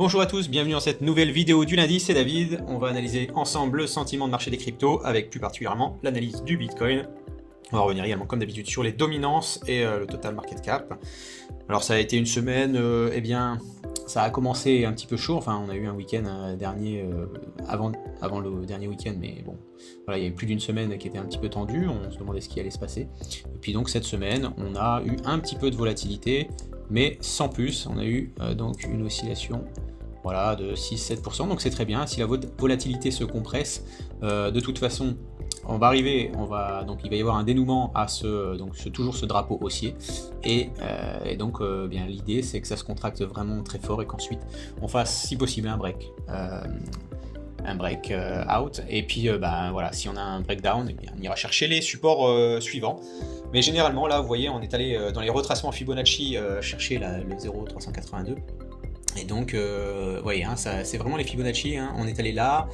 Bonjour à tous, bienvenue dans cette nouvelle vidéo du lundi, c'est David. On va analyser ensemble le sentiment de marché des cryptos, avec plus particulièrement l'analyse du Bitcoin. On va revenir également comme d'habitude sur les dominances et le total market cap. Alors ça a été une semaine, eh bien, ça a commencé un petit peu chaud, enfin on a eu un week-end dernier, avant le dernier week-end, mais bon, voilà, il y avait plus d'une semaine qui était un petit peu tendue, on se demandait ce qui allait se passer. Et puis donc cette semaine, on a eu un petit peu de volatilité, mais sans plus, on a eu donc une oscillation, voilà, de 6-7%, donc c'est très bien. Si la volatilité se compresse, de toute façon, donc il va y avoir un dénouement à toujours ce drapeau haussier, et donc bien l'idée c'est que ça se contracte vraiment très fort et qu'ensuite on fasse si possible un break out, et puis voilà, si on a un breakdown, eh bien, on ira chercher les supports suivants. Mais généralement là vous voyez, on est allé dans les retracements Fibonacci chercher le 0,382. Et donc, vous voyez, hein, c'est vraiment les Fibonacci, hein. On est allé là,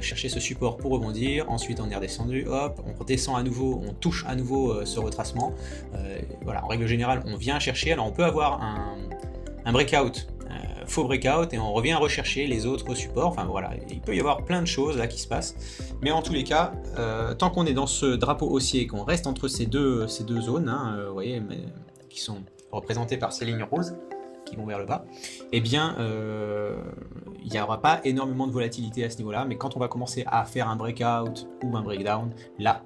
chercher ce support pour rebondir, ensuite on est redescendu, hop, on redescend à nouveau, on touche à nouveau ce retracement. Voilà, en règle générale, on vient chercher, alors on peut avoir un breakout, faux breakout, et on revient rechercher les autres supports, enfin voilà, il peut y avoir plein de choses là qui se passent, mais en tous les cas, tant qu'on est dans ce drapeau haussier, qu'on reste entre ces deux zones, hein, vous voyez, qui sont représentées par ces lignes roses, qui vont vers le bas, eh bien il n'y aura pas énormément de volatilité à ce niveau-là, mais quand on va commencer à faire un breakout ou un breakdown, là,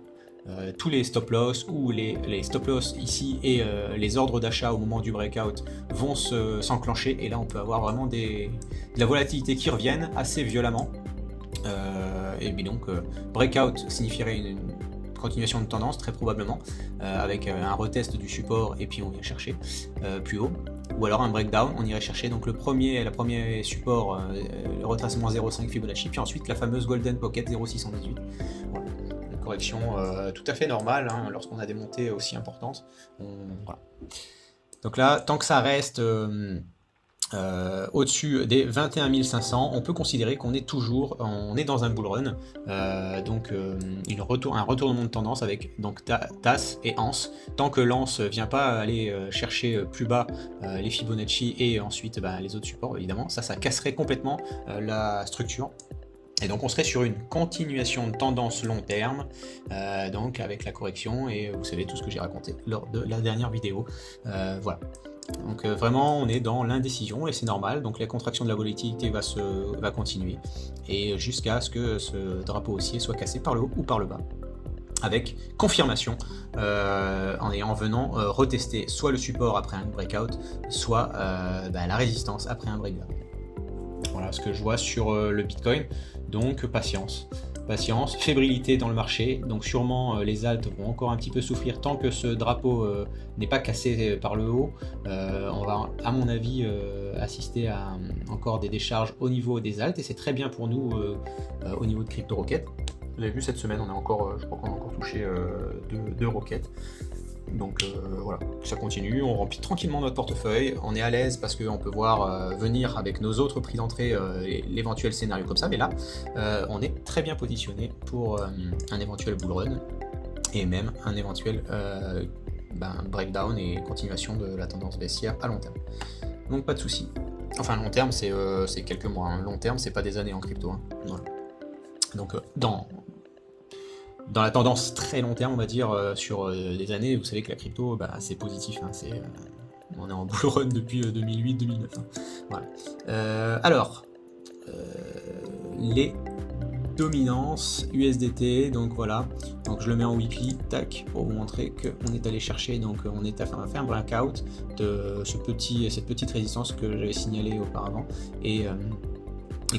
tous les stop loss ou les stop loss ici et les ordres d'achat au moment du breakout vont s'enclencher, et là on peut avoir vraiment de la volatilité qui reviennent assez violemment. Et puis donc breakout signifierait une continuation de tendance très probablement, avec un retest du support et puis on vient chercher plus haut, ou alors un breakdown, on irait chercher donc le premier support, le retracement 0,5 Fibonacci, puis ensuite la fameuse Golden Pocket 0,618. Voilà. Une correction tout à fait normale, hein, lorsqu'on a des montées aussi importantes. Voilà. Donc là, tant que ça reste au-dessus des 21 500, on peut considérer qu'on est dans un bull run, donc un retournement de tendance avec donc TAS et ANS. Tant que l'ANS vient pas aller chercher plus bas les Fibonacci et ensuite les autres supports, évidemment, ça casserait complètement la structure. Et donc on serait sur une continuation de tendance long terme, donc avec la correction, et vous savez tout ce que j'ai raconté lors de la dernière vidéo. Voilà. Donc vraiment on est dans l'indécision et c'est normal, donc la contraction de la volatilité va continuer, et jusqu'à ce que ce drapeau haussier soit cassé par le haut ou par le bas, avec confirmation en venant retester soit le support après un breakout, soit la résistance après un breakdown. Voilà ce que je vois sur le Bitcoin, donc patience, fébrilité dans le marché, donc sûrement les alts vont encore un petit peu souffrir tant que ce drapeau n'est pas cassé par le haut. On va à mon avis assister à encore des décharges au niveau des alts, et c'est très bien pour nous au niveau de CryptoRocket. Vous avez vu cette semaine, je crois qu'on a encore touché deux roquettes. Donc voilà, ça continue, on remplit tranquillement notre portefeuille, on est à l'aise parce qu'on peut voir venir avec nos autres prix d'entrée l'éventuel scénario comme ça, mais là on est très bien positionné pour un éventuel bull run et même un éventuel breakdown et continuation de la tendance baissière à long terme. Donc pas de souci. Enfin long terme c'est quelques mois, hein. Long terme c'est pas des années en crypto, hein. Voilà. Donc dans la tendance très long terme, on va dire, sur des années, vous savez que la crypto, c'est positif, hein, on est en bull run depuis 2008-2009. Hein. Voilà. Alors, les dominances USDT, donc voilà, donc je le mets en weekly, tac, pour vous montrer qu'on est allé chercher, donc on a fait un breakout de cette petite résistance que j'avais signalée auparavant, et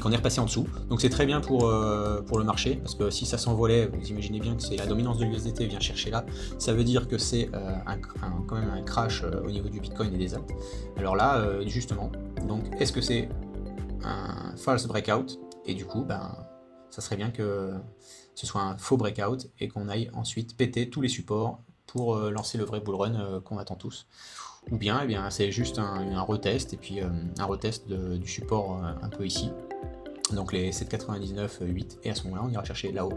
qu'on est repassé en dessous, donc c'est très bien pour le marché, parce que si ça s'envolait, vous imaginez bien que c'est la dominance de l'USDT vient chercher là, ça veut dire que c'est quand même un crash au niveau du Bitcoin et des alts. Alors là, justement, donc est-ce que c'est un false breakout, et du coup, ça serait bien que ce soit un faux breakout, et qu'on aille ensuite péter tous les supports pour lancer le vrai bull run qu'on attend tous. Ou bien, c'est juste un retest, et puis un retest du support un peu ici, donc les 7,99, 8, et à ce moment-là on ira chercher là-haut.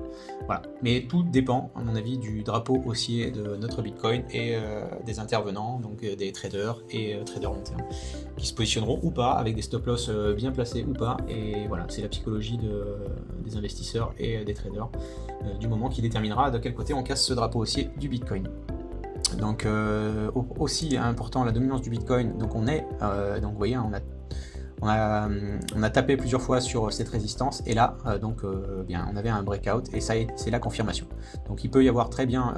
Voilà. Mais tout dépend, à mon avis, du drapeau haussier de notre Bitcoin et des intervenants, donc des traders et traders long terme, qui se positionneront ou pas, avec des stop-loss bien placés ou pas, et voilà, c'est la psychologie des investisseurs et des traders du moment qui déterminera de quel côté on casse ce drapeau haussier du Bitcoin. Donc aussi important, la dominance du Bitcoin, donc on est, donc vous voyez, on a tapé plusieurs fois sur cette résistance et là bien, on avait un breakout et ça c'est la confirmation. Donc il peut y avoir très bien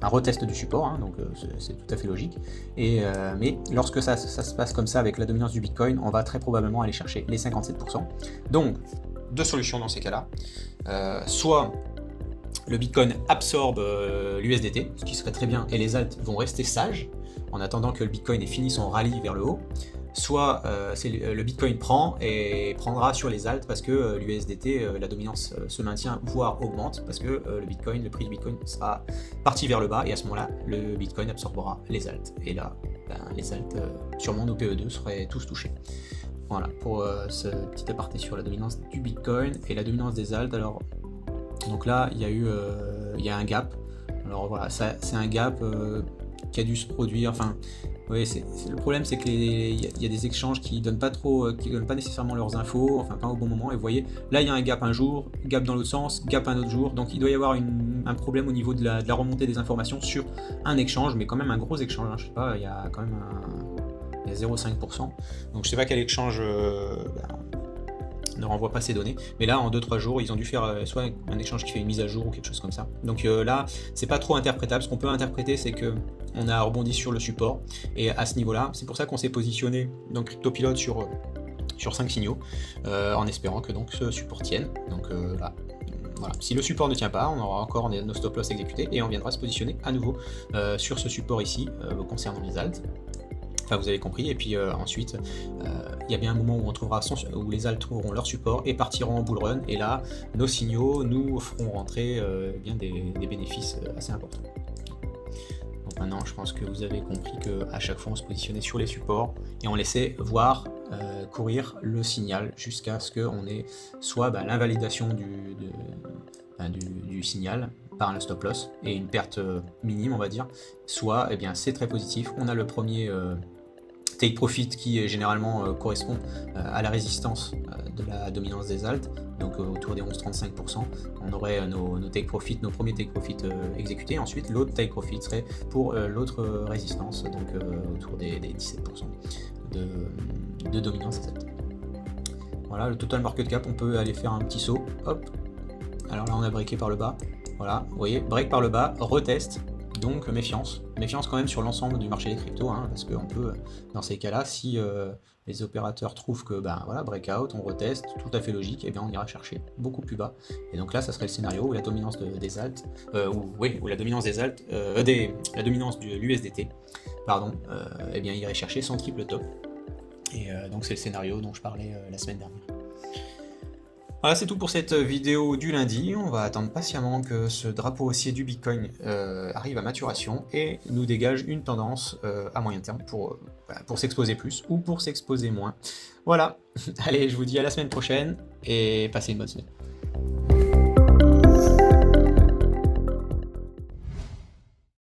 un retest du support, hein, donc c'est tout à fait logique. Mais lorsque ça se passe comme ça avec la dominance du Bitcoin, on va très probablement aller chercher les 57%. Donc deux solutions dans ces cas-là. Soit le Bitcoin absorbe l'USDT, ce qui serait très bien, et les alts vont rester sages en attendant que le Bitcoin ait fini son rallye vers le haut. Soit le Bitcoin prend et prendra sur les alts parce que l'USDT, la dominance se maintient, voire augmente, parce que le prix du Bitcoin sera parti vers le bas, et à ce moment-là, le Bitcoin absorbera les alts. Et là, les alts, sûrement nos PE2, seraient tous touchés. Voilà, pour ce petit aparté sur la dominance du Bitcoin et la dominance des alts. Alors, donc là, il y a un gap. Alors voilà, c'est un gap qui a dû se produire, enfin... Oui, le problème, c'est qu'il y a des exchanges qui donnent pas nécessairement leurs infos, enfin pas au bon moment, et vous voyez, là il y a un gap un jour, gap dans l'autre sens, gap un autre jour, donc il doit y avoir un problème au niveau de la remontée des informations sur un échange, mais quand même un gros échange, hein, je sais pas, il y a quand même il y a 0,5%, donc je sais pas quel échange ne renvoie pas ces données, mais là en 2-3 jours ils ont dû faire soit un échange qui fait une mise à jour ou quelque chose comme ça, donc là c'est pas trop interprétable. Ce qu'on peut interpréter, c'est que on a rebondi sur le support, et à ce niveau là c'est pour ça qu'on s'est positionné dans CryptoPilot sur 5 signaux en espérant que donc ce support tienne. Donc là voilà. Si le support ne tient pas, on aura encore nos stop loss exécutés et on viendra se positionner à nouveau sur ce support ici concernant les alts. Enfin, vous avez compris, et puis ensuite, il y a bien un moment où on trouvera où les alts trouveront leur support et partiront en bull run, et là, nos signaux nous feront rentrer bien des bénéfices assez importants. Donc maintenant, je pense que vous avez compris qu'à chaque fois, on se positionnait sur les supports et on laissait voir courir le signal jusqu'à ce qu'on ait soit l'invalidation du signal par un stop loss et une perte minime, on va dire, soit c'est très positif, on a le premier take profit qui généralement correspond à la résistance de la dominance des alts, donc autour des 11,35%, on aurait nos take profit, nos premiers take profit exécutés. Ensuite l'autre take profit serait pour l'autre résistance, donc autour des 17% de dominance des alts. Voilà, le total market cap, on peut aller faire un petit saut, hop, alors là on a breaké par le bas, voilà, vous voyez, break par le bas, retest, donc méfiance quand même sur l'ensemble du marché des cryptos, hein, parce qu'on peut, dans ces cas-là, si les opérateurs trouvent que voilà, breakout, on reteste, tout à fait logique, et bien on ira chercher beaucoup plus bas. Et donc là, ça serait le scénario où la dominance des alts, où la dominance des alts, la dominance de l'USDT, pardon, et bien irait chercher son triple top. Et donc c'est le scénario dont je parlais la semaine dernière. Voilà, c'est tout pour cette vidéo du lundi. On va attendre patiemment que ce drapeau haussier du Bitcoin arrive à maturation et nous dégage une tendance à moyen terme pour s'exposer plus ou pour s'exposer moins. Voilà, allez, je vous dis à la semaine prochaine et passez une bonne semaine.